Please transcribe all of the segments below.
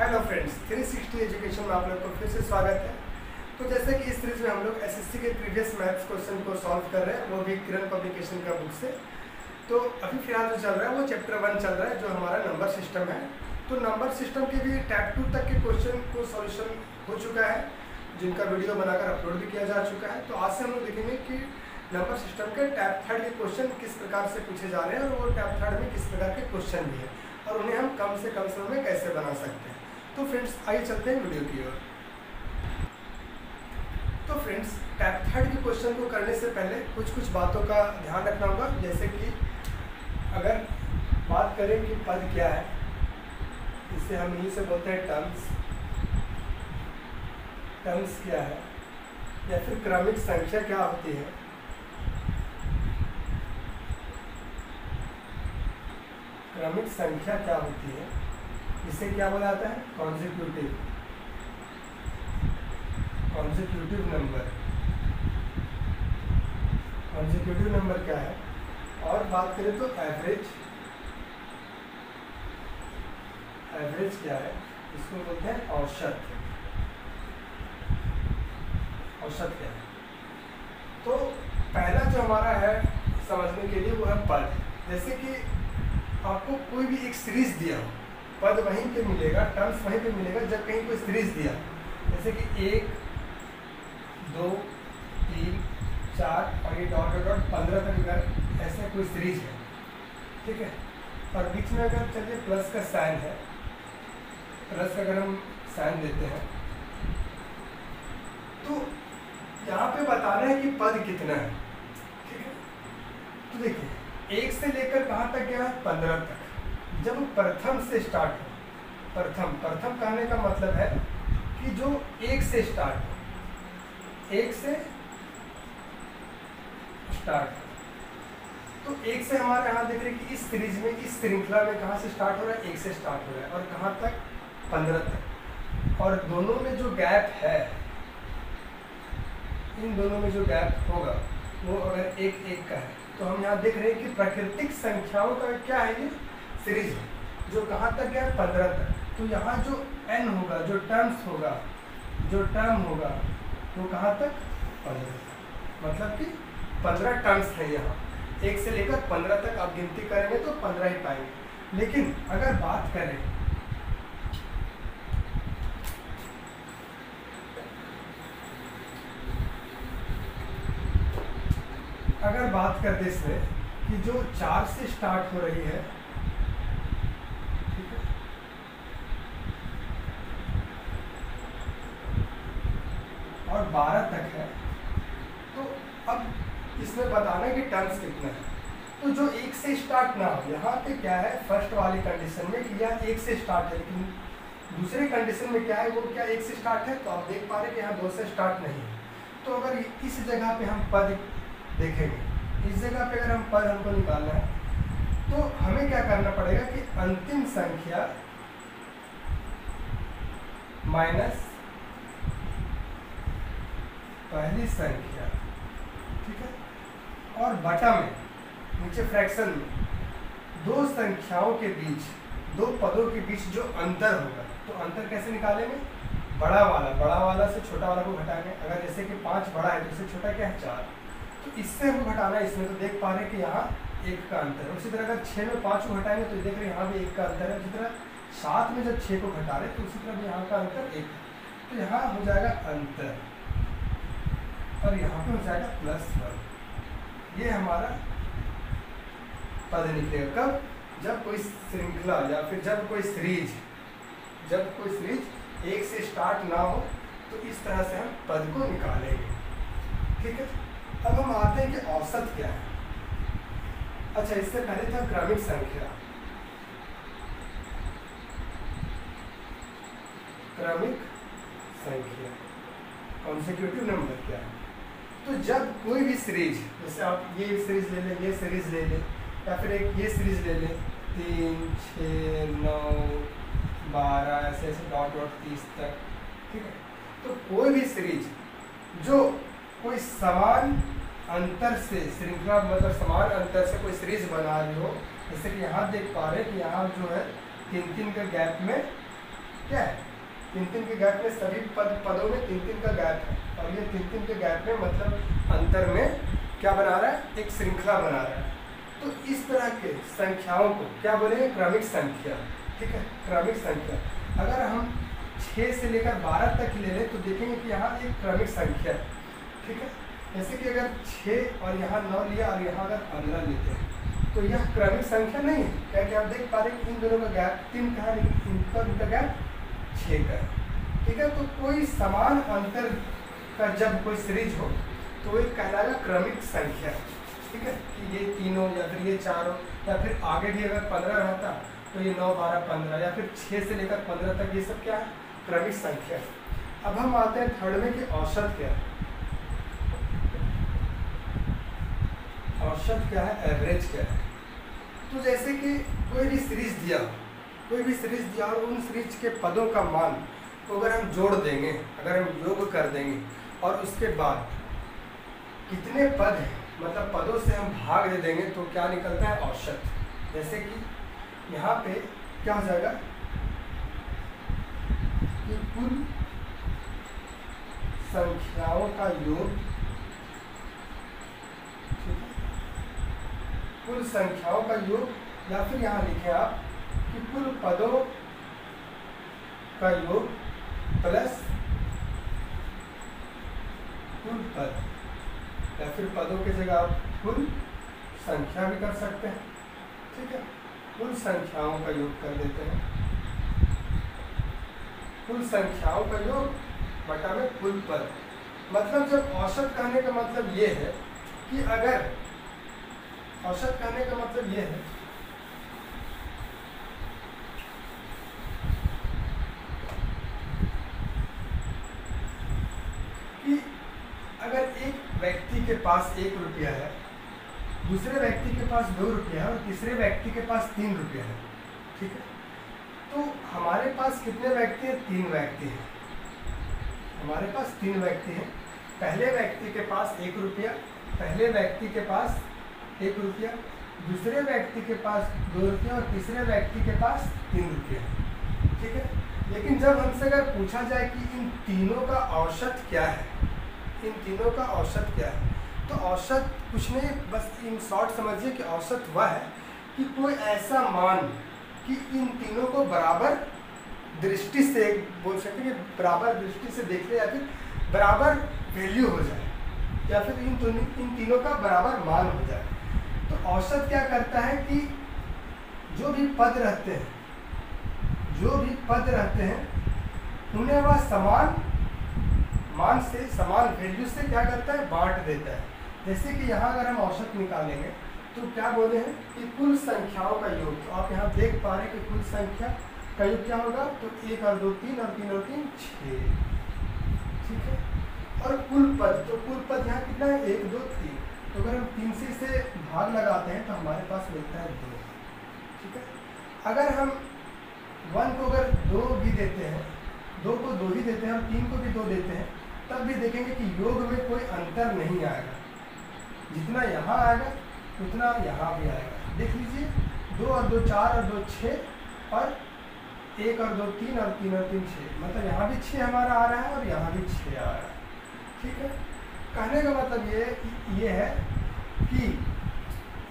Hello friends, 360 education में आप लोग को फिर से स्वागत है। तो जैसे कि इस सीरीज में हम लोग एसएससी के प्रीवियस मैथ्स क्वेश्चन को सॉल्व कर रहे हैं, वो भी किरण पब्लिकेशन का बुक से। तो अभी फिलहाल जो चल रहा है वो चैप्टर 1 चल रहा है, जो हमारा नंबर सिस्टम है। तो नंबर सिस्टम के भी टैप 2 तक के क्वेश्चन को सॉल्यूशन हो चुका है, जिनका वीडियो बनाकर अपलोड भी किया जा चुका है। तो आज से हम लोग देखेंगे कि नंबर सिस्टम के टैप 3 के क्वेश्चन किस प्रकार से पूछे जा रहे हैं, और वो टैप 3 में किस प्रकार के क्वेश्चन भी है, और उन्हें हम कम से कम समय में कैसे बना सकते हैं। तो फ्रेंड्स, आइए चलते हैं वीडियो की ओर। तो फ्रेंड्स, टैप 3 के क्वेश्चन को करने से पहले कुछ बातों का ध्यान रखना होगा। जैसे कि अगर बात करें कि पद क्या है, इसे हम यहीं से बोलते हैं टर्म्स। टर्म्स क्या है, या फिर क्रमिक संख्या क्या होती है। क्रमिक संख्या क्या होती है, इसे क्या बोला जाता है? Consecutive number. कॉन्जिक्यूटिव नंबर क्या है? और बात करें तो एवरेज क्या है, इसको बोलते हैं औसत। औसत क्या है? तो पहला जो हमारा है समझने के लिए वो है पद। जैसे कि आपको कोई भी एक सीरीज दिया हो, पद वहीं पे मिलेगा, टर्म्स वहीं पे मिलेगा जब कहीं कोई सीरीज दिया। जैसे कि 1, 2, 3, 4 और ये डॉट डॉट डॉट 15 तक अगर ऐसा कोई सीरीज है, ठीक है। और बीच में अगर चलिए प्लस का साइन है, प्लस का अगर हम साइन देते हैं, तो यहाँ पे बताना है कि पद कितना है, ठीक है। तो देखिए 1 से लेकर कहाँ तक गया? 15 तक। जब प्रथम से स्टार्ट हो, प्रथम कहने का मतलब है कि जो 1 से स्टार्ट हो, 1 से स्टार्ट हो। तो 1 से हमारे यहाँ देख रहे हैं कि इस सीरीज में, इस श्रृंखला में कहाँ से स्टार्ट हो रहा है? 1 से स्टार्ट हो रहा है, और कहाँ तक? 15 तक। और दोनों में जो गैप है, इन दोनों में जो गैप होगा वो अगर 1 का है, तो हम यहाँ देख रहे हैं कि प्राकृतिक संख्याओं का क्या है? ये सीरीज है, जो कहाँ तक गया? 15 तक। तो यहाँ जो n होगा, जो टर्म्स होगा, जो टर्म होगा, वो कहाँ तक? 15 तक। मतलब कि 15 टर्म्स है यहाँ। 1 से लेकर 15 तक आप गिनती करेंगे तो 15 ही पाएंगे। लेकिन अगर बात करें करते इसमें कि जो 4 से स्टार्ट हो रही है, ठीक है, और 12 तक है, तो अब इसमें बताना है कि टर्म्स कितना है। तो जो 1 से स्टार्ट ना हो, यहाँ पे क्या है? फर्स्ट वाली कंडीशन में कि यह 1 से स्टार्ट है, लेकिन दूसरे कंडीशन में क्या है? वो क्या 1 से स्टार्ट है? तो आप देख पा रहे हैं कि यहाँ 2 से स्टार्ट नहीं है। तो अगर इस जगह पे हम पद देखेंगे, इस जगह पे अगर हम पद हमको निकालना है, तो हमें क्या करना पड़ेगा कि अंतिम संख्या माइनस पहली संख्या, ठीक है, और बटा में नीचे फ्रैक्शन में दो संख्याओं के बीच, दो पदों के बीच जो अंतर होगा, तो अंतर कैसे निकालेंगे? बड़ा वाला से छोटा वाला को घटाएंगे। अगर जैसे कि 5 बड़ा है तो इससे छोटा क्या है? 4। तो इससे हम घटाना है इसमें, तो देख पा रहे हैं कि यहाँ 1 का अंतर है। उसी तरह अगर 6 में 5 को घटाएंगे तो देख रहे हैं यहाँ भी 1 का अंतर है। उसी तरह 7 में जब 6 को घटा रहे तो उसी तरह यहाँ का अंतर 1 है। तो यहाँ हो जाएगा अंतर, और यहाँ पे हो जाएगा +1। ये हमारा पद निकलेगा। कब? जब कोई श्रृंखला या फिर जब कोई सीरीज 1 से स्टार्ट ना हो, तो इस तरह से हम पद को निकालेंगे, ठीक है। अब हम आते हैं कि औसत क्या है। अच्छा, इससे पहले था क्रमिक संख्या। क्रमिक संख्या, कॉन्सेक्यूटिव नंबर क्या है? तो जब कोई भी सीरीज, जैसे आप ये सीरीज ले लें, ये सीरीज ले लें, या फिर एक ये सीरीज ले लें, 3, 6, 9, 12 ऐसे डॉट 30 तक, ठीक है। तो कोई भी सीरीज जो कोई समान अंतर से श्रृंखला, मतलब समान अंतर से कोई सीरीज बना रही हो, जैसे कि यहाँ देख पा रहे हैं कि यहाँ जो है 3 का गैप में क्या है, 3-3 के गैप में सभी पदों में 3-3 का गैप है, और ये 3-3 के गैप में मतलब अंतर में क्या बना रहा है, एक श्रृंखला बना रहा है। तो इस तरह के संख्याओं को क्या बोलेंगे, क्रमिक संख्या। ठीक है, क्रमिक संख्या। अगर हम 6 से लेकर 12 तक ले लें तो देखेंगे कि यहाँ एक क्रमिक संख्या है। ठीक है, जैसे कि अगर 6 और यहाँ 9 लिया और यहाँ अगर 15 लेते हैं तो यह क्रमिक संख्या नहीं है, क्या कि आप देख पा रहे हैं इन दोनों का गैप 3 का है, इनका गैप 6 का है। ठीक है, तो कोई समान अंतर का जब कोई सीरीज हो तो वो कहलाएगा क्रमिक संख्या। ठीक है, कि ये तीनों या फिर ये चारों या फिर आगे भी अगर 15 रहता तो ये 9, 12, 15 या फिर 6 से लेकर 15 तक, ये सब क्या है, क्रमिक संख्या। अब हम आते हैं थर्ड में कि औसत क्या है। औसत क्या है, एवरेज क्या है। तो जैसे कि कोई भी सीरीज दिया और उन सीरीज के पदों का मान को अगर हम जोड़ देंगे, अगर हम योग कर देंगे और उसके बाद कितने पद हैं, मतलब पदों से हम भाग दे देंगे तो क्या निकलता है, औसत। जैसे कि यहाँ पे क्या हो जाएगा कि कुल संख्याओं का योग, कुल संख्याओं का योग, या फिर यहाँ लिखें आप कि कुल पदों का योग प्लस कुल पद, या फिर पदों की जगह आप कुल संख्या भी कर सकते हैं। ठीक है, कुल संख्याओं का योग कर देते हैं, कुल संख्याओं का योग बटा में कुल पद। मतलब जब औसत कहने का मतलब ये है कि अगर औसत कहने का मतलब ये है कि अगर एक व्यक्ति के पास 1 रुपया है, दूसरे व्यक्ति के पास 2 रुपया है और तीसरे व्यक्ति के पास 3 रुपया है। ठीक है, तो हमारे पास कितने व्यक्ति हैं, 3 व्यक्ति हैं। हमारे पास 3 व्यक्ति हैं। पहले व्यक्ति के पास 1 रुपया, पहले व्यक्ति के पास 1 रुपया, दूसरे व्यक्ति के पास 2 रुपया और तीसरे व्यक्ति के पास 3 रुपया। ठीक है, लेकिन जब हमसे अगर पूछा जाए कि इन तीनों का औसत क्या है, इन तीनों का औसत क्या है, तो औसत कुछ नहीं, बस इन शॉर्ट समझिए कि औसत वह है कि कोई ऐसा मान कि इन तीनों को बराबर दृष्टि से, बोल सकते हैं कि बराबर दृष्टि से देख ले, या फिर बराबर वैल्यू हो जाए, या फिर इन तीनों का बराबर मान हो जाए। तो औसत क्या करता है कि जो भी पद रहते हैं उन्हें वह समान मान से, समान वैल्यू से क्या करता है, बांट देता है। जैसे कि यहाँ अगर हम औसत निकालेंगे तो क्या बोले हैं कि कुल संख्याओं का योग। तो आप यहाँ देख पा रहे हैं कि कुल संख्या का योग क्या होगा, तो 1 और 2 3 और 3 और 3 6। ठीक है, और कुल पद, तो कुल पद यहाँ कितना है, 1 2 3। तो अगर हम 3 से इसे भाग लगाते हैं तो हमारे पास मिलता है 2। ठीक है, अगर हम 1 को अगर 2 भी देते हैं, 2 को 2 ही देते हैं और 3 को भी 2 देते हैं, तब भी देखेंगे कि योग में कोई अंतर नहीं आएगा। जितना यहाँ आएगा उतना यहाँ भी आएगा। देख लीजिए, 2 और 2 4 और 2 6 और 1 और 2 3 और 3 और 3 6, मतलब यहाँ भी 6 हमारा आ रहा है और यहाँ भी 6 आ रहा है। ठीक है, कहने का मतलब ये है कि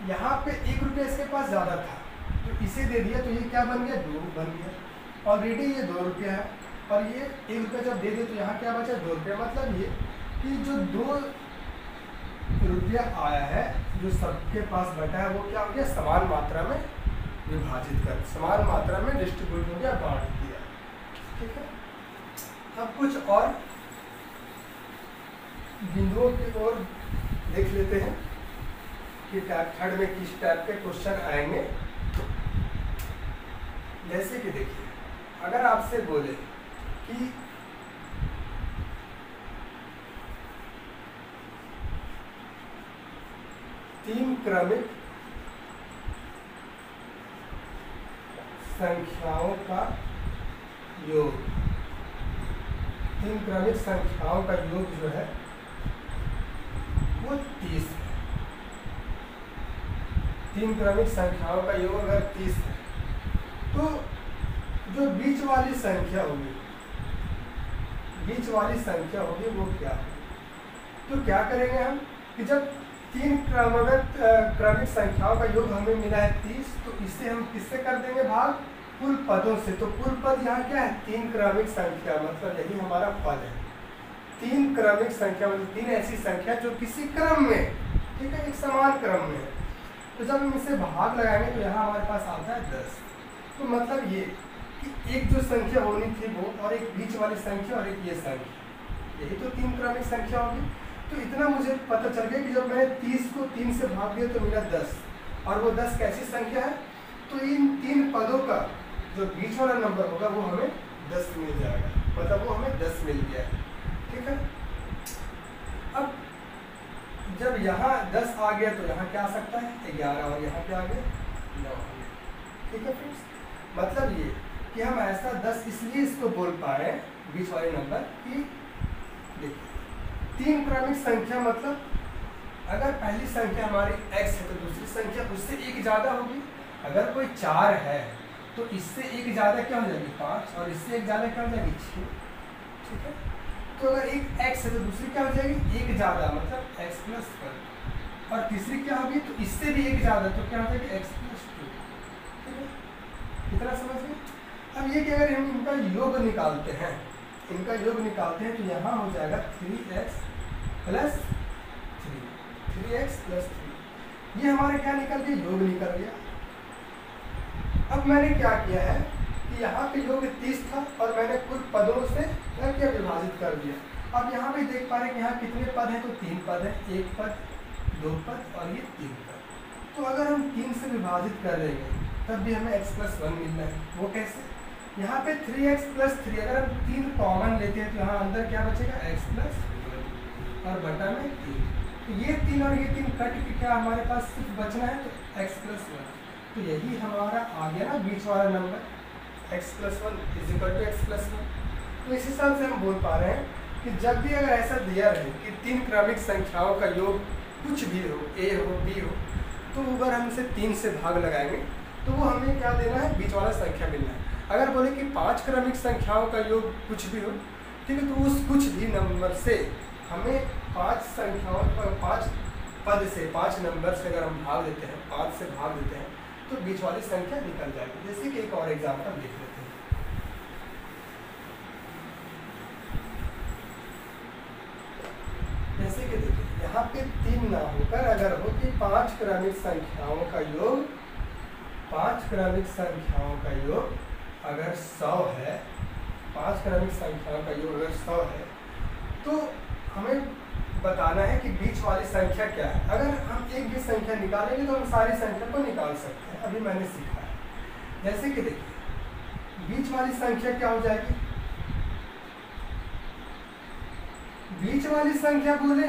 यहाँ पे 1 रुपया इसके पास ज़्यादा था तो इसे दे दिया, तो ये क्या बन गया, 2 बन गया। ऑलरेडी ये 2 रुपया है और ये 1 रुपया जब दे दिए तो यहाँ क्या बचा, 2 रुपया। मतलब ये कि जो 2 रुपया आया है, जो सबके पास बटा है, वो क्या हो गया, समान मात्रा में विभाजित कर, समान मात्रा में डिस्ट्रीब्यूट हो गया, बांट दिया। ठीक है, अब कुछ और बिंदुओं की ओर देख लेते हैं कि थर्ड में किस टाइप के क्वेश्चन आएंगे। जैसे कि देखिए, अगर आपसे बोले कि तीन क्रमिक संख्याओं का योग, 3 क्रमिक संख्याओं का योग जो है वो 30 है। 3 क्रमिक संख्याओं का योग अगर 30 है तो जो बीच वाली संख्या होगी, बीच वाली संख्या होगी वो क्या है? तो क्या करेंगे हम कि जब तीन क्रमिक संख्याओं का योग हमें मिला है 30, तो इसे हम किससे कर देंगे भाग? कुल पदों से। तो कुल पद यहाँ क्या है? तीन क्रमिक संख्या, मतलब यही हमारा पद है। तीन क्रमिक संख्या मतलब तीन ऐसी संख्या जो किसी क्रम में, ठीक है, एक समान क्रम में है। तो जब हम इसे भाग लगाएंगे तो यहाँ हमारे पास आता है 10। तो मतलब ये कि एक जो संख्या होनी थी वो, और एक बीच वाली संख्या और एक ये संख्या, यही तो तीन क्रमिक संख्या होगी। तो इतना मुझे पता चल गया कि जब मैंने 30 को 3 से भाग दिया तो मिला 10, और वो 10 कैसी संख्या है? तो इन तीन पदों का जो बीच वाला नंबर होगा वो हमें 10 मिल जाएगा, मतलब वो हमें 10 मिल गया है, ठीक है। अब जब यहाँ 10 आ गया तो यहाँ क्या आ सकता है? 11, और यहाँ क्या आ गया? 9, ठीक है फ्रेंड्स। मतलब ये कि हम ऐसा 10 इसलिए इसको बोल पा रहे हैं बीच वाले नंबर कि देखिए तीन क्रमिक संख्या मतलब अगर पहली संख्या हमारी x है तो दूसरी संख्या उससे एक ज़्यादा होगी। अगर कोई 4 है तो इससे एक ज़्यादा क्या हो जाएगी? 5, और इससे एक ज़्यादा क्या हो जाएगी? 6, ठीक है। तो अगर एक x है तो दूसरी क्या हो जाएगी? एक ज़्यादा, मतलब x प्लस 1, और तीसरी क्या होगी? तो इससे भी एक ज़्यादा, तो क्या हो जाएगी? x प्लस 2, ठीक है। कितना समझ गए? अब ये कि अगर हम इनका योग निकालते हैं, इनका योग निकालते हैं तो यहाँ हो जाएगा 3x प्लस 3, 3x प्लस 3। ये हमारे क्या निकल गया? योग निकल गया। अब मैंने क्या किया है कि यहाँ पे योग 30 था और मैंने कुल पदों से क्या किया? विभाजित कर दिया। अब यहाँ पे देख पा रहे हैं कि यहाँ कितने पद हैं? तो 3 पद है, 1 पद, 2 पद और ये 3 पद। तो अगर हम 3 से विभाजित कर देंगे तब भी हमें x प्लस 1 मिलना है। वो कैसे? यहाँ पे 3x प्लस 3, अगर हम 3 कॉमन लेते हैं तो यहाँ अंदर क्या बचेगा? x प्लस 1 और बटा में 3। तो ये 3 और ये 3 कट के क्या हमारे पास सिर्फ बचना है? तो x प्लस 1। तो यही हमारा आ गया ना बीच वाला number, x plus 1 is equal to x plus 1। तो इस हिसाब से हम बोल पा रहे हैं कि जब भी अगर ऐसा दिया रहे कि तीन क्रमिक संख्याओं का योग कुछ भी हो, a हो, b हो, तो अगर हम इसे 3 से भाग लगाएंगे तो वो हमें क्या देना है? बीच वाला संख्या मिलना है। अगर बोले कि 5 क्रमिक संख्याओं का योग कुछ भी हो, ठीक है, तो उस कुछ भी नंबर से हमें 5 संख्याओं पर 5 पद से 5 नंबर से अगर हम भाग देते हैं, 5 से भाग देते हैं तो बीच वाली संख्या निकल जाएगी। जैसे कि एक और एग्जाम्पल देख लेते हैं। जैसे कि देखिए यहाँ पे 3 ना होकर अगर हो कि 5 क्रमिक संख्याओं का योग, 5 क्रमिक संख्याओं का योग अगर 100 है, 5 क्रमिक संख्याओं का योग अगर 100 है, तो हमें बताना है कि बीच वाली संख्या क्या है। अगर हम एक भी संख्या निकालेंगे तो हम सारी संख्या को निकाल सकते हैं, अभी मैंने सीखा है। जैसे कि देखिए बीच वाली संख्या क्या हो जाएगी? बीच वाली संख्या बोले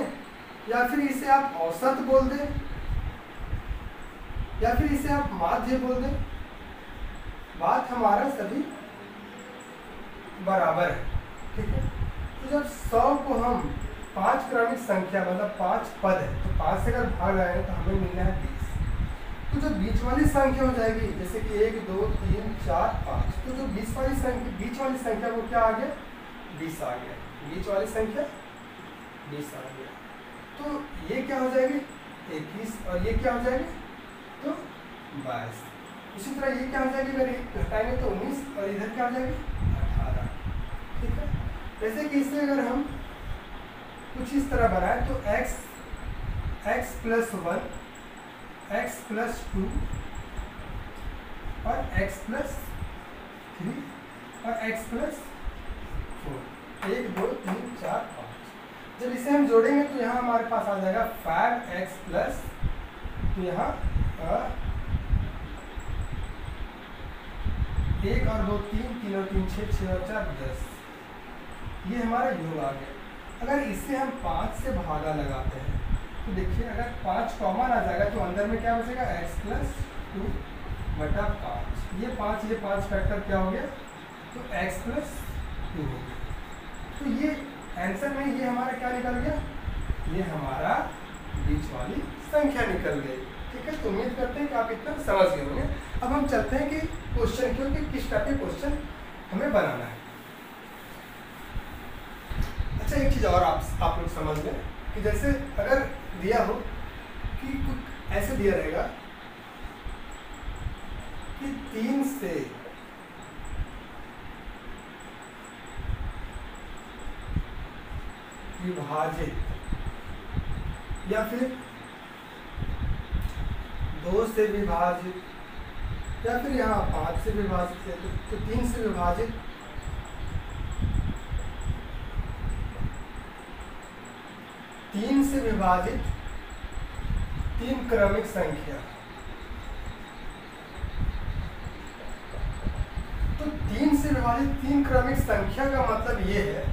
या फिर इसे आप औसत बोल दें या फिर इसे आप माध्य बोल दें, बात हमारा सभी बराबर है, ठीक है। तो जब 100 को हम 5 क्रमिक संख्या मतलब 5 पद है तो 5 से अगर भाग आए तो हमें मिलना है 20। तो जो बीच वाली संख्या हो जाएगी जैसे कि 1 2 3 4 5, तो जो बीच वाली संख्या वो क्या आ गया? 20 आ गया। बीच वाली संख्या 20 आ गया। तो ये क्या हो जाएगी? 21, और ये क्या हो जाएगी? तो 22। इसी तरह ये क्या हो जाएगी? अगर एक घटाएंगे तो 19, और इधर क्या हो जाएगी? 18, ठीक है। जैसे कि इससे अगर हम कुछ इस तरह बनाए तो x प्लस 1, x प्लस 2 और x प्लस 3 और x प्लस 4, 1 2 3 4 5। जब इसे हम जोड़ेंगे तो यहाँ हमारे पास आ जाएगा 5x प्लस, तो यहाँ 1 और 2 3, 3 और 3 6, 6 और 4 10, ये हमारा योग आ गया। अगर इसे हम 5 से भागा लगाते हैं तो देखिए अगर 5 कॉमन आ जाएगा तो अंदर में क्या बचेगा? x प्लस 2 बटा 5। ये 5 फैक्टर क्या हो गया? तो x प्लस 2 हो गया। तो ये आंसर में ये हमारा क्या निकल गया? ये हमारा बीच वाली संख्या निकल गई, ठीक है। तो उम्मीद करते हैं कि आप इतना समझ गए होंगे। अब हम चलते हैं कि क्वेश्चन क्योंकि किस टाइप के क्वेश्चन हमें बनाना है। अच्छा, एक चीज़ और आप लोग समझ लें कि जैसे अगर दिया हो कि कुछ ऐसे दिया रहेगा कि 3 से विभाजित या फिर 2 से विभाजित या फिर यहाँ 5 से विभाजित है तो 3 से विभाजित 3 क्रमिक संख्या। तो 3 से विभाजित 3 क्रमिक संख्या का मतलब ये है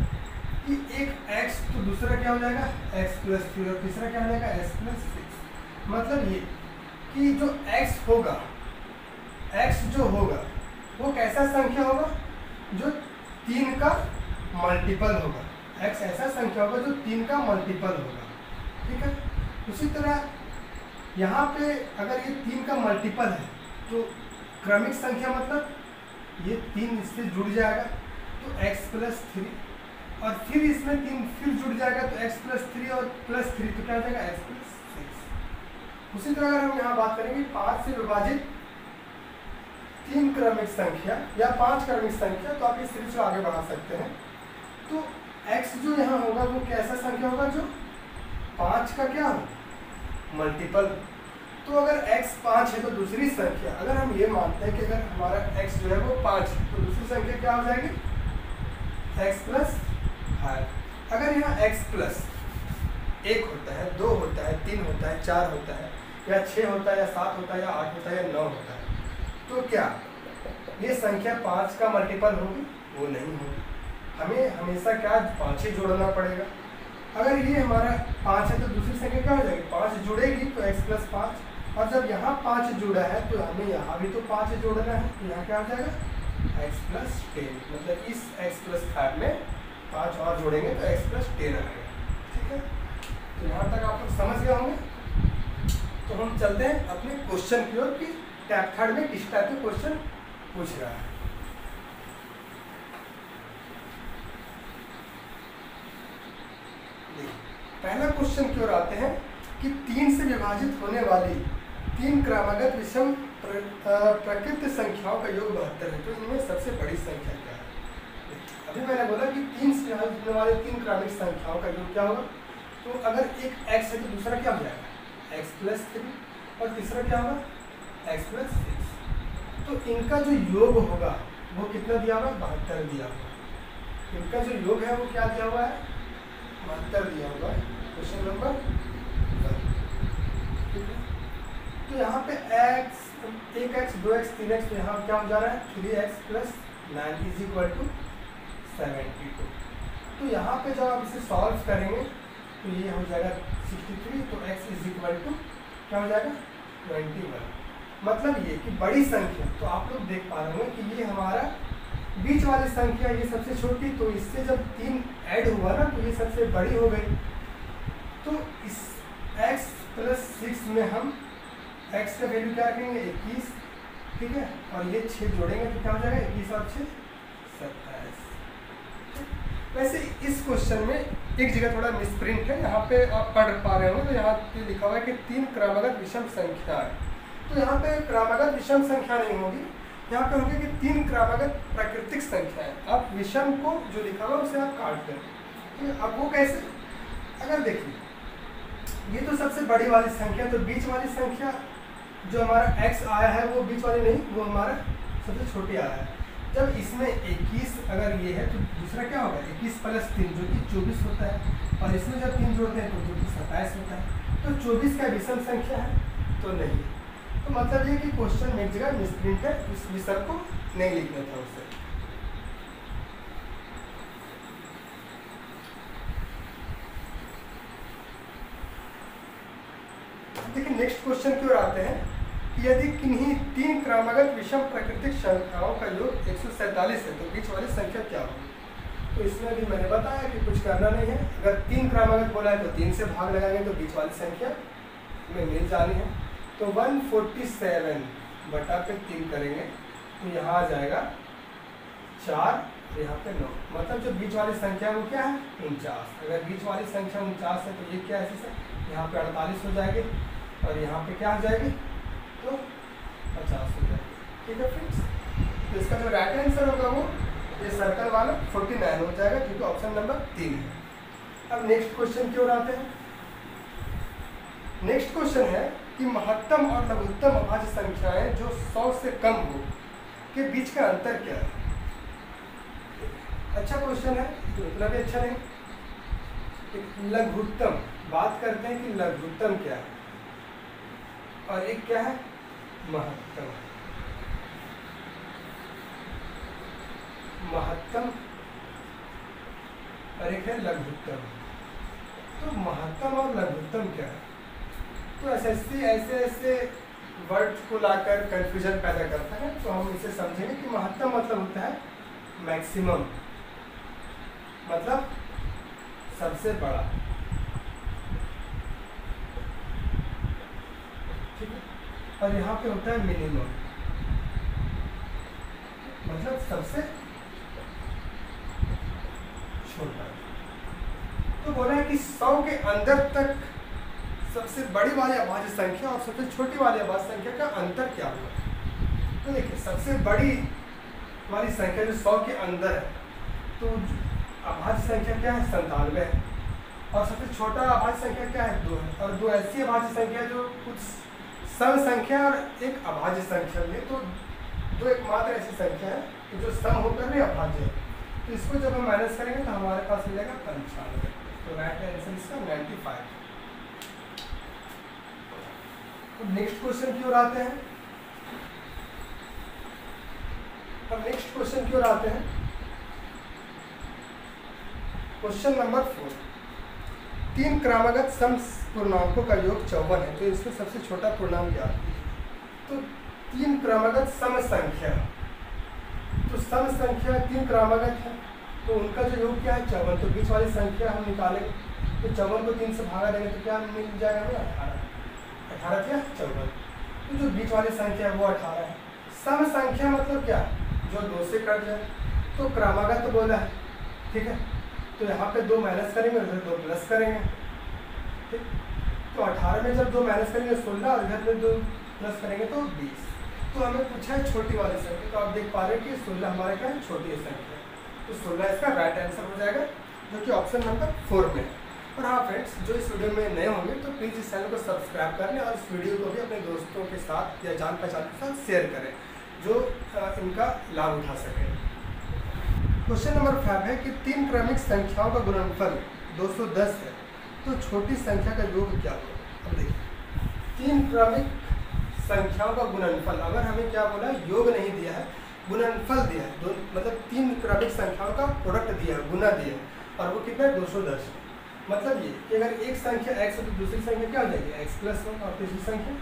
कि एक x तो दूसरा क्या हो जाएगा x प्लस 3 और तीसरा क्या हो जाएगा x प्लस 6। मतलब ये कि जो x होगा, x जो होगा वो कैसा संख्या होगा, जो 3 का मल्टीपल होगा। x ऐसा संख्या होगा जो 3 का मल्टीपल होगा, ठीक है। उसी तरह यहाँ पे अगर ये 3 का मल्टीपल है तो क्रमिक संख्या मतलब ये 3 इससे जुड़ जाएगा तो x प्लस 3 और फिर इसमें 3 फिर जुड़ जाएगा तो x प्लस 3 और प्लस 3 तो क्या हो जाएगा x प्लस 6। उसी तरह अगर हम यहाँ बात करेंगे 5 से विभाजित 3 क्रमिक संख्या या 5 क्रमिक संख्या, तो आप इस सीरीज को आगे बढ़ा सकते हैं। तो x जो यहाँ होगा वो कैसा संख्या होगा, जो 5 का क्या हो मल्टीपल। तो अगर x 5 है तो दूसरी संख्या, अगर हम ये मानते हैं कि अगर हमारा x जो है वो 5 है तो दूसरी संख्या क्या हो जाएगी x प्लस 5। अगर यहाँ x प्लस 1 होता है, 2 होता है, 3 होता है, 4 होता है या 6 होता है या 7 होता है या 8 होता है या 9 होता है, तो क्या ये संख्या 5 का मल्टीपल होगी? वो नहीं होगी। हमें हमेशा क्या 5 ही जोड़ना पड़ेगा। अगर ये हमारा 5 है तो दूसरी संख्या क्या हो जाएगी 5 जुड़ेगी तो x प्लस 5, और जब यहाँ 5 जुड़ा है तो हमें यहाँ भी तो 5 जोड़ना है, तो यहाँ क्या हो जाएगा x प्लस 10। मतलब इस x प्लस 5 में 5 और जोड़ेंगे तो x प्लस 10 आएगा, ठीक है। तो यहाँ तक आप लोग समझ गए होंगे। तो हम चलते हैं अपने क्वेश्चन की ओर कि टाइप 3 में किस टाइप के क्वेश्चन पूछ रहा है। पहला क्वेश्चन की ओर आते हैं कि 3 से विभाजित होने वाली 3 क्रमागत विषम प्रकृत संख्याओं का योग 72 है, तो इनमें सबसे बड़ी संख्या क्या है। अभी मैंने बोला कि 3 से विभाजित होने वाले 3 क्रमिक संख्याओं का योग क्या होगा। तो अगर एक x है तो दूसरा क्या हो जाएगा x प्लस 3 और तीसरा क्या होगा x प्लस 6। तो इनका जो योग होगा वो कितना दिया हुआ है 72 दिया हुआ है। इनका जो योग है वो क्या दिया हुआ है 72 दिया हुआ है। क्वेश्चन नंबर 1, ठीक है। तो यहाँ पे x 1x 2x 3x, तो यहाँ क्या हो जा रहा है 3x plus 9 is equal to 72। तो यहाँ पे जब आप इसे सॉल्व करेंगे तो ये हो जाएगा 63, तो x इज इक्वल टू क्या हो जाएगा 21। मतलब ये कि बड़ी संख्या, तो आप लोग देख पा रहे हैं कि ये हमारा बीच वाली संख्या ये सबसे छोटी, तो इससे जब 3 ऐड हुआ ना तो ये सबसे बड़ी हो गई। तो इस x प्लस 6 में हम x का वैल्यू क्या रखेंगे 21, ठीक है, और ये 6 जोड़ेंगे तो क्या हो जाएगा 21 और 6 27। वैसे इस क्वेश्चन में एक जगह थोड़ा मिसप्रिंट है, यहाँ पे आप पढ़ पा रहे होंगे तो यहाँ पे लिखा हुआ है कि 3 क्रमागत विषम संख्या है। तो यहाँ पे क्रमागत विषम संख्या नहीं होगी, यहाँ पे होगी कि 3 क्रमागत प्राकृतिक संख्या है। आप विषम को जो लिखा हुआ उसे आप काट दें। अब वो कैसे, अगर देखिए ये तो सबसे बड़ी वाली संख्या, तो बीच वाली संख्या जो हमारा x आया है वो बीच वाली नहीं, वो हमारा सबसे छोटी आया है। जब इसमें 21 अगर ये है तो दूसरा क्या होगा 21 प्लस 3 जो कि 24 होता है, और इसमें जब 3 जोड़ते हैं तो जो कि 27 होता है। तो 24 का विषम संख्या है तो नहीं। तो मतलब ये कि क्वेश्चन में एक जगह मिसप्रिंट है, इस विषम को नहीं लिखना था उसे। देखिए नेक्स्ट क्वेश्चन की ओर आते हैं कि यदि किन्हीं 3 क्रमागत विषम प्राकृतिक संख्याओं का योग 147 है तो बीच वाली संख्या क्या होगी। तो इसमें भी मैंने बताया कि कुछ करना नहीं है। अगर 3 क्रमागत बोला है तो 3 से भाग लगाएंगे तो बीच वाली संख्या में मिल जानी है। तो 147 बटा पे 3 करेंगे तो यहाँ आ जाएगा 4, यहाँ पे 9, मतलब जो बीच वाली संख्या है वो क्या है 49। अगर बीच वाली संख्या 49 है तो ये क्या है, यहाँ पे 48 हो जाएगी और यहाँ पे क्या हो जाएगी तो 50 हो जाएगी। ठीक है फ्रेंड्स, तो इसका जो राइट आंसर होगा वो ये सर्कल वाला 49 हो जाएगा, क्योंकि ऑप्शन नंबर 3 है। अब नेक्स्ट क्वेश्चन की ओर आते हैं। नेक्स्ट क्वेश्चन है कि महत्तम और लघुत्तम अभाज्य संख्याएं जो 100 से कम हो के बीच का अंतर क्या है। अच्छा क्वेश्चन है, उतना भी अच्छा नहीं। लघुत्तम, बात करते हैं कि लघुत्तम क्या है और एक क्या है महत्तम। महत्तम और एक है लघुत्तम। तो महत्तम और लघुत्तम क्या है, तो एसएससी ऐसे वर्ड को लाकर कंफ्यूजन पैदा करता है। तो हम इसे समझेंगे कि महत्तम मतलब होता है मैक्सिमम, मतलब सबसे बड़ा। ठीक है, और यहाँ पे होता है मिनिमम, मतलब सबसे छोटा। तो बोला है कि 100 के अंदर तक सबसे बड़ी वाली अभाज्य संख्या और सबसे छोटी वाली अभाज्य संख्या का अंतर क्या होगा। तो देखिए, सबसे बड़ी वाली संख्या जो 100 के अंदर है, तो अभाज्य संख्या क्या है 97 है, और सबसे छोटा अभाज्य संख्या क्या है 2 है। और दो ऐसी अभाज्य संख्या जो कुछ सम संख्या और एक अभाज्य संख्या है, तो दो एकमात्र ऐसी संख्या है कि जो सम होकर भी अभाज्य है। तो इसको जब हम माइनस करेंगे तो हमारे पास मिलेगा 95। तो राइट आंसर इसका 95। तो नेक्स्ट क्वेश्चन की ओर आते हैं। अब नेक्स्ट क्वेश्चन की ओर आते हैं। क्वेश्चन नंबर 4, 3 क्रमागत सम पूर्णांकों का योग 54 है, तो इसमें सबसे छोटा पूर्णांक क्या है। तो 3 क्रमागत सम संख्या, तो सम संख्या 3 क्रमागत है, तो उनका जो योग क्या है 54। तो बीच वाली संख्या हम निकालेंगे, तो 54 को 3 से भागा देंगे तो क्या मिल जाएगा हमें 18। 18 क्या 54, तो जो बीच वाली संख्या है वो 18 है। सम संख्या मतलब क्या, जो 2 से कट जाए। तो क्रमागत तो बोला है, ठीक है, तो यहाँ पे 2 माइनस करेंगे, उधर 2 प्लस करेंगे। ठीक, तो 18 में जब 2 माइनस करेंगे 16 और इधर में 2 प्लस करेंगे तो 20। तो हमें पूछा है छोटी वाली संख्या, तो आप देख पा रहे हैं कि 16 हमारा क्या है छोटी संख्या, तो 16 इसका राइट आंसर हो जाएगा, जो कि ऑप्शन नंबर 4 में है। और हाँ फ्रेंड्स, जो इस वीडियो में नए होंगे तो प्लीज़ इस चैनल को सब्सक्राइब कर लें और इस वीडियो को भी अपने दोस्तों के साथ या जान पहचान के साथ शेयर करें, जो इनका लाभ उठा सकें। क्वेश्चन नंबर 5 है कि 3 क्रमिक संख्याओं का गुणनफल 210 है, तो छोटी संख्या का योग क्या होगा। अब देखिए, 3 क्रमिक संख्याओं का गुणनफल, अगर हमें क्या बोला योग नहीं दिया है, गुणनफल दिया है, मतलब 3 क्रमिक संख्याओं का प्रोडक्ट दिया है, गुना दिया है, और वो कितना है 210। मतलब ये कि अगर एक संख्या x हो तो दूसरी संख्या क्या हो जाएगी x+1 और तीसरी संख्या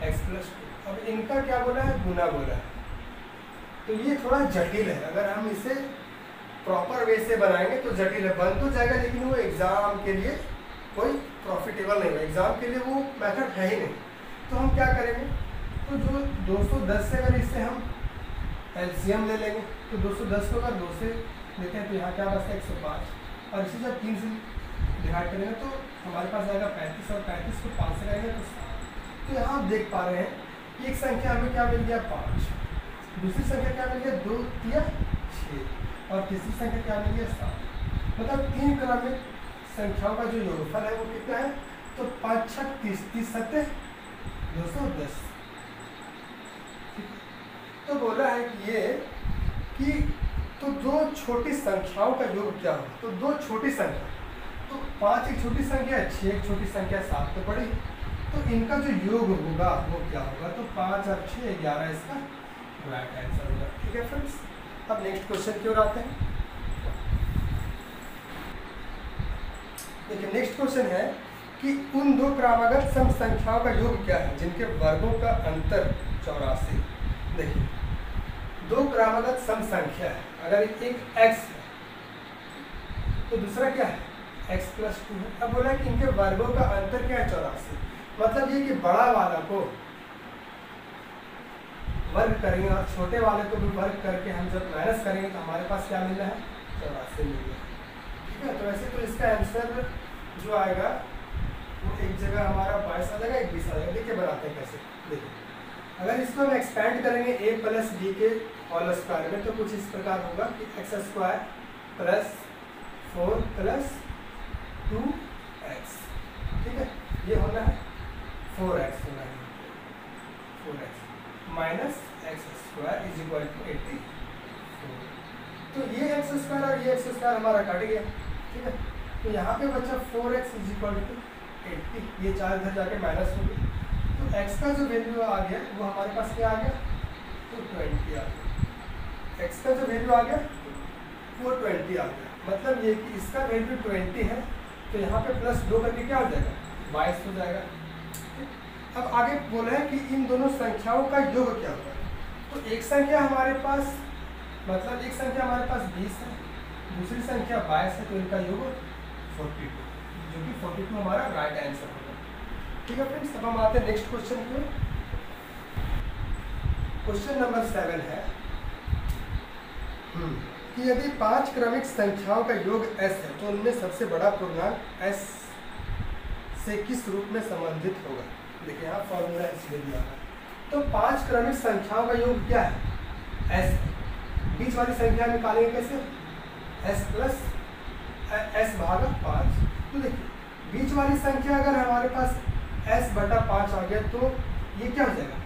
x+2। अब इनका क्या बोला है गुना बोला है, तो ये थोड़ा जटिल है। अगर हम इसे प्रॉपर वे से बनाएंगे तो जटिल है, बन तो जाएगा लेकिन वो एग्जाम के लिए कोई प्रॉफिटेबल नहीं है, एग्जाम के लिए वो मेथड है ही नहीं। तो हम क्या करेंगे, तो जो 210 से अगर इससे हम एलसीएम ले लेंगे, तो 210 को अगर 2 से लेते हैं तो यहाँ क्या बचता है 105, और इसे जब 3 से डिवाइड करेंगे तो हमारे पास आएगा 35, और 35 को 5 से करेंगे तो 7। तो यहाँ आप देख पा रहे हैं कि एक संख्या हमें क्या मिल गया 5, दूसरी संख्या क्या मिल गया 2 या 6, और तीसरी संख्या क्या मिल गया 7। मतलब 3 क्रमिक संख्याओं का जो योगफल है वो कितना है, तो 5 6 30, 30 7 210। तो बोला है कि ये कि तो 2 छोटी संख्याओं का योग क्या होगा। तो 2 छोटी संख्या, तो 5 एक छोटी संख्या है, 6 एक छोटी संख्या, 7 तो पड़ी, तो इनका जो योग होगा वो क्या होगा, तो 5 और 6 11 इसका राइट आंसर होगा। ठीक है फ्रेंड्स, अब नेक्स्ट क्वेश्चन की ओर आते हैं। देखिए नेक्स्ट क्वेश्चन है कि उन 2 क्रमागत सम संख्याओं का योग क्या है जिनके वर्गों का अंतर 84। देखिए 2 क्रमागत सम संख्या है, अगर एक x है तो दूसरा क्या है x+2 है। अब बोला कि इनके वर्गों का अंतर क्या है 84। मतलब ये कि बड़ा वाला को वर्ग करेंगे और छोटे वाले को भी वर्ग करके हम जब माइनस करेंगे तो हमारे पास क्या मिल रहा है, 84 मिल रहा है। ठीक है, तो वैसे तो इसका आंसर जो आएगा वो एक जगह हमारा 22 आ जाएगा, एक 20 आ जाएगा। देखिए बनाते हैं कैसे। देखिए अगर इसको हम एक्सपेंड करेंगे a प्लस बी के होल स्क्वायर में तो कुछ इस प्रकार होगा कि x square plus 4 plus 2x। ठीक है, ये होना है 4x होना है, 4x minus x square is equal to 84। तो ये एक्स स्क्वायर और ये एक्स स्क्वायर हमारा कट गया। ठीक है, तो यहाँ पे बचा 4x इज इक्वल टू 80, ये 4 इधर जाके माइनस हो गया। तो x का जो वैल्यू आ गया वो हमारे पास क्या आ गया, तो 20 आ गया। x का जो वैल्यू आ गया वो 20 आ गया। मतलब ये कि इसका वैल्यू 20 है तो यहाँ पे प्लस 2 करके क्या हो जाएगा, 22 हो जाएगा। अब आगे बोला है कि इन दोनों संख्याओं का योग क्या होगा। तो एक संख्या हमारे पास मतलब एक संख्या हमारे पास 20 है, दूसरी संख्या 22 है, तो इनका योग 42, जो कि 42 हमारा राइट आंसर होगा। ठीक है फ्रेंड्स, अब हम आते हैं नेक्स्ट क्वेश्चन पे। क्वेश्चन नंबर 7 है कि यदि 5 क्रमिक संख्याओं का योग s है तो उनमें सबसे बड़ा पूर्णांक s से किस रूप में संबंधित होगा। देखिए यहाँ फॉर्मूला इसलिए दिया है। तो 5 क्रमिक संख्याओं का योग क्या है, s। बीच वाली संख्या निकालेंगे कैसे, s प्लस s भागा 5। तो देखिए बीच वाली संख्या अगर हमारे पास s बटा 5 आ गया तो ये क्या हो जाएगा,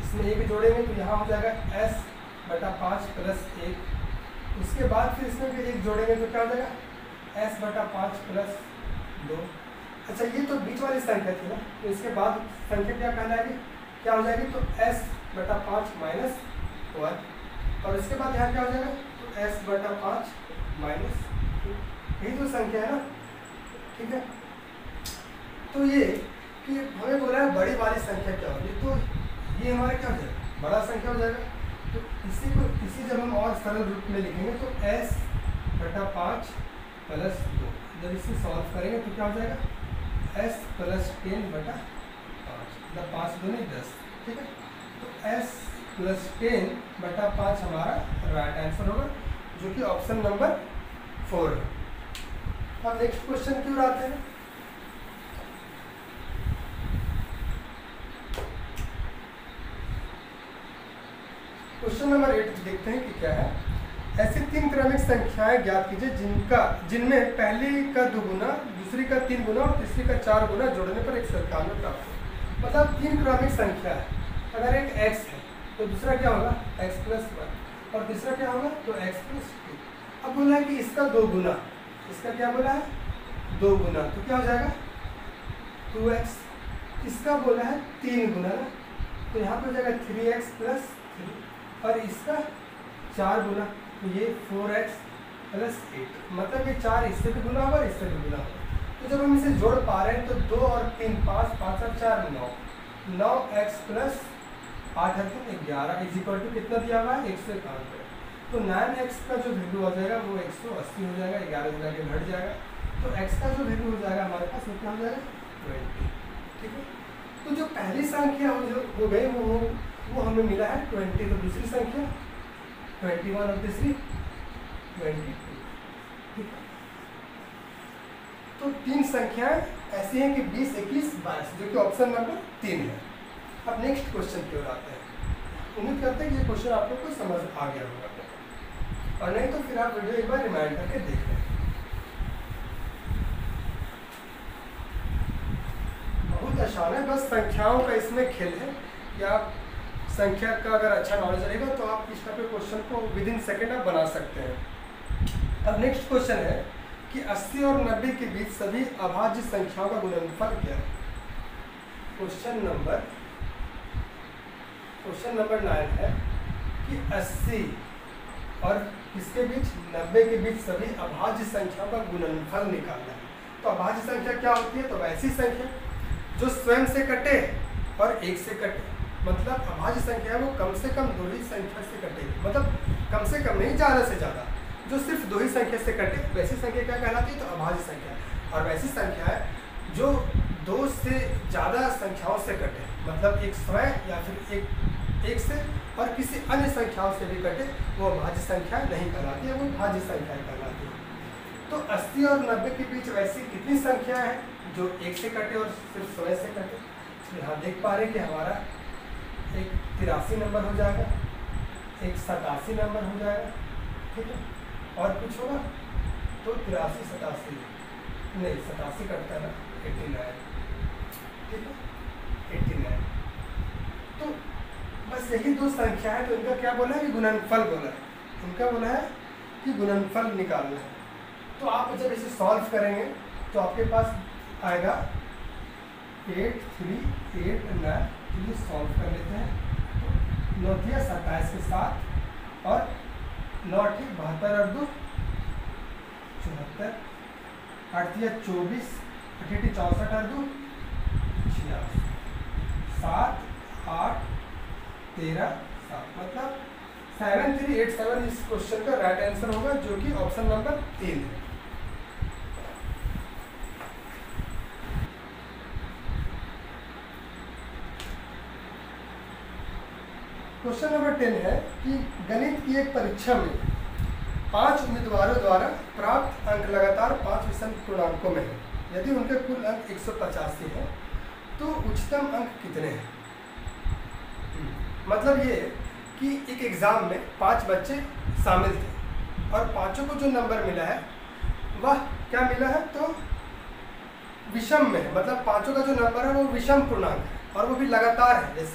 इसमें एक जोड़ेंगे तो यहाँ हो जाएगा s बटा 5 प्लस 1। उसके बाद फिर इसमें भी एक जोड़ेंगे तो क्या हो जाएगा s बटा 5 प्लस 2। अच्छा ये तो बीच वाली संख्या थी ना, तो इसके बाद संख्या क्या कहलाएगी, क्या हो जाएगी, तो s बटा 5 माइनस 1। और इसके बाद यहाँ क्या हो जाएगा, तो s बटा 5 माइनस 2। यही तो संख्या है ना। ठीक है, तो ये कि हमें बोला है बड़ी वाली संख्या क्या होगी, तो ये हमारा क्या हो जाएगा, बड़ा संख्या हो जाएगा। तो इसी जब हम और सरल रूप में लिखेंगे तो s बटा 5 प्लस 2, जब इसे सॉल्व करेंगे तो क्या हो जाएगा, s प्लस 10 बटा 5, मतलब 5 दूनी 10। ठीक है, तो s प्लस 10 बटा 5 हमारा राइट आंसर होगा, जो कि ऑप्शन नंबर 4 है। अब नेक्स्ट क्वेश्चन की ओर आते हैं। क्वेश्चन नंबर 8 देखते हैं कि क्या है। ऐसी 3 क्रमिक संख्याएं ज्ञात कीजिए जिनमें पहली का 2 गुना, दूसरी का 3 गुना और तीसरी का 4 गुना जोड़ने पर 191 प्राप्त हो। मतलब 3 क्रमिक संख्या है, अगर एक x है तो दूसरा क्या होगा x प्लस 1 और तीसरा क्या होगा तो x प्लस 2। अब बोला है कि इसका 2 गुना, इसका क्या बोला है 2 गुना, तो क्या हो जाएगा 2x। इसका बोला है 3 गुना ना, तो यहाँ पे हो जाएगा 3x प्लस 3 और इसका 4 गुना, तो ये 4x प्लस 8। मतलब ये 4 इससे भी गुना होगा, इससे भी गुना होगा। तो जब हम इसे जोड़ पा रहे हैं तो 2 और 3 5, 5 और 4 9, 9x प्लस 8 है तो 11 इज इक्वल टू कितना दिया हुआ है 191। तो 9x का जो वैल्यू आ जाएगा वो 180 हो जाएगा, 11 गुना के घट जाएगा। तो x का जो वैल्यू हो जाएगा हमारे पास वो क्या हो जाएगा 20। ठीक है, तो जो पहली संख्या हो गई वो हमें मिला है 20, तो दूसरी संख्या 21 और तीसरी 22। ठीक है, तो 3 संख्याएं ऐसी हैं कि 20, 21, 22, जो कि ऑप्शन नंबर 3 है। अब नेक्स्ट क्वेश्चन की ओर आते हैं। उम्मीद करते हैं कि ये क्वेश्चन आप लोग को समझ आ गया होगा, और नहीं तो फिर आप वीडियो एक बार रिमाइंड करके देख लें। बहुत आसान है, बस संख्याओं का इसमें खेल है कि आप संख्या का अगर अच्छा नॉलेज रहेगा तो आप इस टाइप के क्वेश्चन को विद इन सेकेंड आप बना सकते हैं। अब नेक्स्ट क्वेश्चन है कि 80 और 90 के बीच सभी अभाज्य संख्याओं का गुणनफल क्या है। क्वेश्चन नंबर 9 है कि 80 और किसके बीच 90 के बीच सभी अभाज्य संख्याओं का गुणनफल निकालना है। तो अभाज्य संख्या क्या होती है, तो वैसी संख्या जो स्वयं से कटे और 1 से कटे। मतलब अभाज्य संख्या है वो कम से कम 2 ही संख्या से कटेगी, मतलब कम से कम नहीं, ज़्यादा से ज़्यादा, जो सिर्फ 2 ही संख्या से कटे वैसी संख्या क्या कहलाती है, तो अभाज्य संख्या। और वैसी संख्या है जो 2 से ज़्यादा संख्याओं से कटे, मतलब एक स्वयं या फिर एक एक से और किसी अन्य संख्याओं से भी कटे वो भाज्य संख्या नहीं कहलाती है, वो भाज्य संख्या कहलाती है। तो 80 और 90 के बीच वैसी कितनी संख्या है जो एक से कटे और सिर्फ 100 से कटे? यहाँ देख पा रहे हैं कि हमारा एक 83 नंबर हो जाएगा, एक 87 नंबर हो जाएगा, ठीक है, और कुछ होगा तो 83 87 नहीं 87 कटता है ना, 89, ठीक है, 89। तो बस यही दो संख्या है। तो इनका क्या बोला है कि गुणनफल बोला है, इनका बोला है कि गुणनफल निकालना है। तो आप जब इसे सॉल्व करेंगे तो आपके पास आएगा 8 3 8 9। चलिए सॉल्व कर लेते हैं। तो 9 तिया 27 के साथ और 9 ठीक 72 और 2 74, 8 तिया 24, 8 64 और 2 86, 7 8 13 7, मतलब 7387 इस क्वेश्चन का राइट आंसर होगा, जो कि ऑप्शन नंबर 3 है। क्वेश्चन नंबर 10 है कि गणित की एक परीक्षा में 5 उम्मीदवारों द्वारा प्राप्त अंक लगातार 5 विषम पूर्णांकों में है। यदि उनके कुल अंक 185 है तो उच्चतम अंक कितने हैं? मतलब ये कि एक एग्ज़ाम में 5 बच्चे शामिल थे और पांचों को जो नंबर मिला है वह क्या मिला है, तो विषम में है। मतलब पांचों का जो नंबर है वो विषम पूर्णांक है और वो भी लगातार है।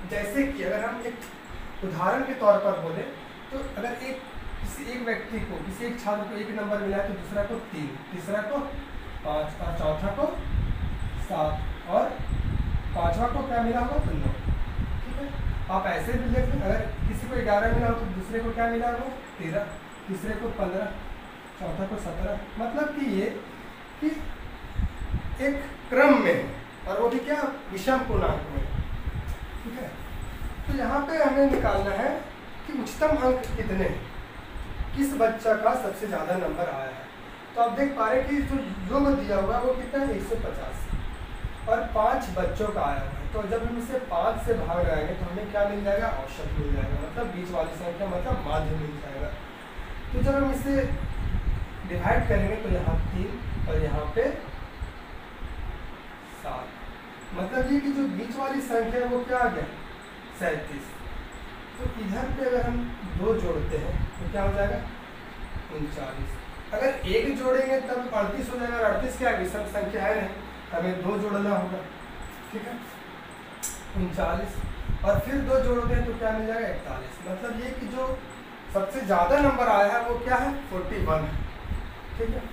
जैसे कि अगर हम एक उदाहरण के तौर पर बोले तो अगर किसी एक व्यक्ति को, किसी एक छात्र को 1 नंबर मिला है तो दूसरा को 3, तीसरा को 5 और चौथा को 7 और पांचवा को क्या मिला होगा तो 9, ठीक है। आप ऐसे भी देख लें, अगर किसी को 11 मिला हो तो दूसरे को क्या मिला होगा 13, तीसरे को 15, चौथा को 17। मतलब कि ये कि एक क्रम में है और वो भी क्या विषम पूर्णांक में, ठीक है। तो यहाँ पे हमें निकालना है कि उच्चतम अंक कितने हैं, किस बच्चा का सबसे ज़्यादा नंबर आया है। तो आप देख पा रहे हैं कि जो योग दिया हुआ है वो कितना है 150 और 5 बच्चों का आया हुआ है। तो जब हम इसे 5 से भाग लगाएंगे तो हमें क्या मिल जाएगा, औसत मिल जाएगा, मतलब बीच वाली संख्या, मतलब माध्य मिल जाएगा। तो जब हम इसे डिवाइड करेंगे तो यहाँ 3 और यहाँ पे 7, मतलब ये कि जो बीच वाली संख्या है वो क्या आ गया 37। तो इधर पे अगर हम 2 जोड़ते हैं तो क्या हो जाएगा 39। अगर 1 जोड़ेंगे तब 38 हो जाएगा। 38 क्या विषम संख्या है नहीं, हमें 2 जोड़ना होगा, ठीक है, 39। और फिर 2 जोड़ते हैं तो क्या मिल जाएगा 41। मतलब ये कि जो सबसे ज़्यादा नंबर आया है वो क्या है 41 है, ठीक है।